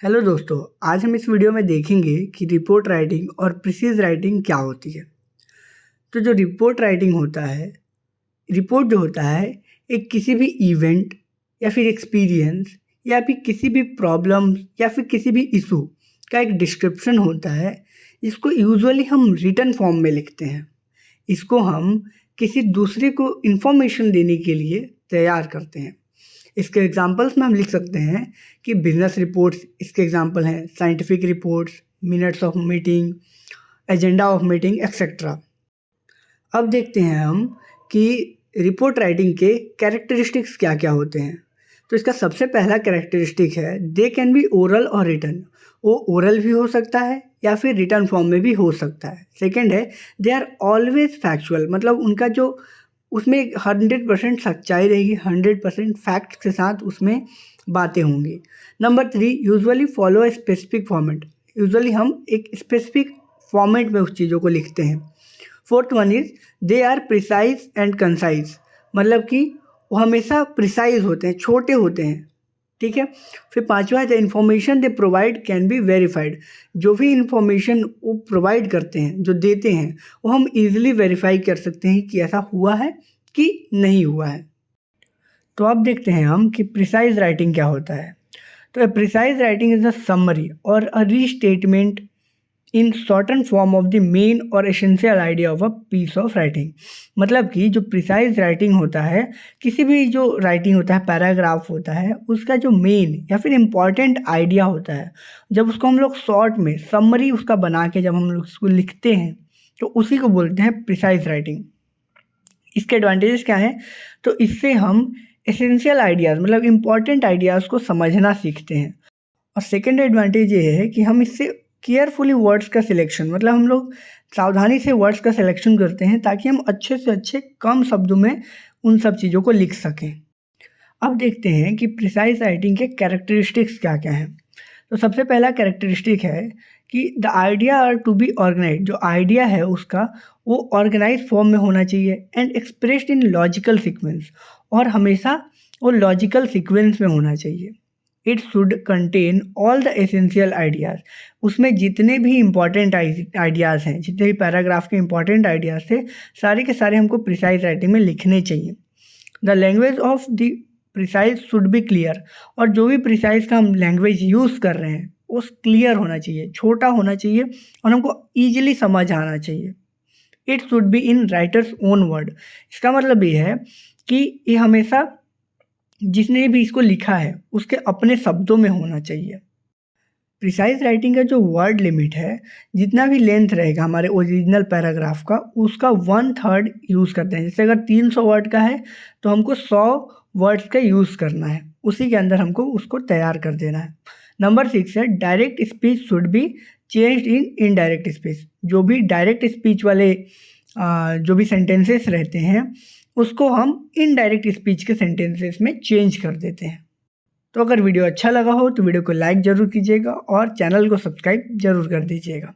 Hello दोस्तों, आज हम इस वीडियो में देखेंगे कि रिपोर्ट राइटिंग और प्रिसीज राइटिंग क्या होती है। तो जो रिपोर्ट राइटिंग होता है, रिपोर्ट जो होता है एक किसी भी इवेंट या फिर एक्सपीरियंस या फिर किसी भी प्रॉब्लम या फिर किसी भी इशू का एक डिस्क्रिप्शन होता है। इसको यूजुअली हम रिटन फॉर्म में लिखते हैं। इसको हम किसी दूसरे को इन्फॉर्मेशन देने के लिए तैयार करते हैं। इसके एग्जांपल्स में हम लिख सकते हैं कि बिजनेस रिपोर्ट्स इसके एग्जांपल हैं, scientific reports, minutes of meeting, agenda of meeting etcetera. अब देखते हैं हम कि रिपोर्ट राइटिंग के कैरेक्टरिस्टिक्स क्या क्या होते हैं। तो इसका सबसे पहला कैरेक्टरिस्टिक है दे कैन बी ओरल और रिटन। वो ओरल भी हो सकता है या फिर रिटन फॉर्म में भी हो सकता है। सेकेंड है दे आर ऑलवेज फैक्चुअल, मतलब उनका जो उसमें 100% सच्चाई रहेगी, 100% फैक्ट्स के साथ उसमें बातें होंगी। Number 3 usually follow a specific format. Usually हम एक स्पेसिफिक फॉर्मेट में उस चीज़ों को लिखते हैं। Fourth one is they are precise and concise, मतलब कि वो हमेशा प्रिसाइज होते हैं, छोटे होते हैं। ठीक है। फिर पांचवा है the information they provide can be verified. जो भी इंफॉर्मेशन वो प्रोवाइड करते हैं, जो देते हैं, वो हम इजीली वेरीफाई कर सकते हैं कि ऐसा हुआ है कि नहीं हुआ है। तो अब देखते हैं हम कि प्रिसाइज राइटिंग क्या होता है। तो a precise writing is a summary or a restatement in shorten form of the main or essential idea of a piece of writing. मतलब कि जो प्रिसाइज राइटिंग होता है, किसी भी जो राइटिंग होता है, पैराग्राफ होता है, उसका जो मेन या फिर इम्पॉर्टेंट आइडिया होता है, जब उसको हम लोग शॉर्ट में समरी उसका बना के जब हम लोग उसको लिखते हैं तो उसी को बोलते हैं प्रिसाइज राइटिंग। इसके एडवांटेजेस क्या हैं? तो इससे हम एसेंशियल आइडियाज़ मतलब इम्पॉर्टेंट आइडियाज़ को समझना सीखते हैं। और सेकेंड एडवांटेज ये है कि हम इससे केयरफुली वर्ड्स का सिलेक्शन, मतलब हम लोग सावधानी से वर्ड्स का सिलेक्शन करते हैं ताकि हम अच्छे से अच्छे कम शब्दों में उन सब चीज़ों को लिख सकें। अब देखते हैं कि प्रिसाइज राइटिंग के कैरेक्टरिस्टिक्स क्या क्या हैं। तो सबसे पहला कैरेक्टरिस्टिक है कि the idea are to be organise. जो आइडिया है उसका वो ऑर्गेनाइज फॉर्म में होना चाहिए and expressed in logical sequence, और हमेशा वो लॉजिकल सीक्वेंस में होना चाहिए। It should contain all the essential ideas. उसमें जितने भी इंपॉर्टेंट आइडियाज़ हैं, जितने भी पैराग्राफ के इंपॉर्टेंट आइडियाज़ थे, सारे के सारे हमको प्रिसाइज राइटिंग में लिखने चाहिए। The language of the precise should be clear, और जो भी प्रिसाइज का हम लैंग्वेज यूज़ कर रहे हैं वो क्लियर होना चाहिए, छोटा होना चाहिए और हमको ईजिली समझ आना चाहिए। It should be in writers own word. इसका मतलब ये है कि ये हमेशा जिसने भी इसको लिखा है उसके अपने शब्दों में होना चाहिए। प्रिसाइज राइटिंग का जो वर्ड लिमिट है, जितना भी लेंथ रहेगा हमारे ओरिजिनल पैराग्राफ का, उसका 1/3 यूज़ करते हैं। जैसे अगर 300 वर्ड का है तो हमको 100 वर्ड्स का यूज़ करना है, उसी के अंदर हमको उसको तैयार कर देना है। नंबर 6 है direct speech should be changed in indirect speech. जो भी डायरेक्ट स्पीच वाले जो भी सेंटेंसेस रहते हैं उसको हम इनडायरेक्ट स्पीच के सेंटेंसेस में चेंज कर देते हैं। तो अगर वीडियो अच्छा लगा हो तो वीडियो को लाइक ज़रूर कीजिएगा और चैनल को सब्सक्राइब ज़रूर कर दीजिएगा।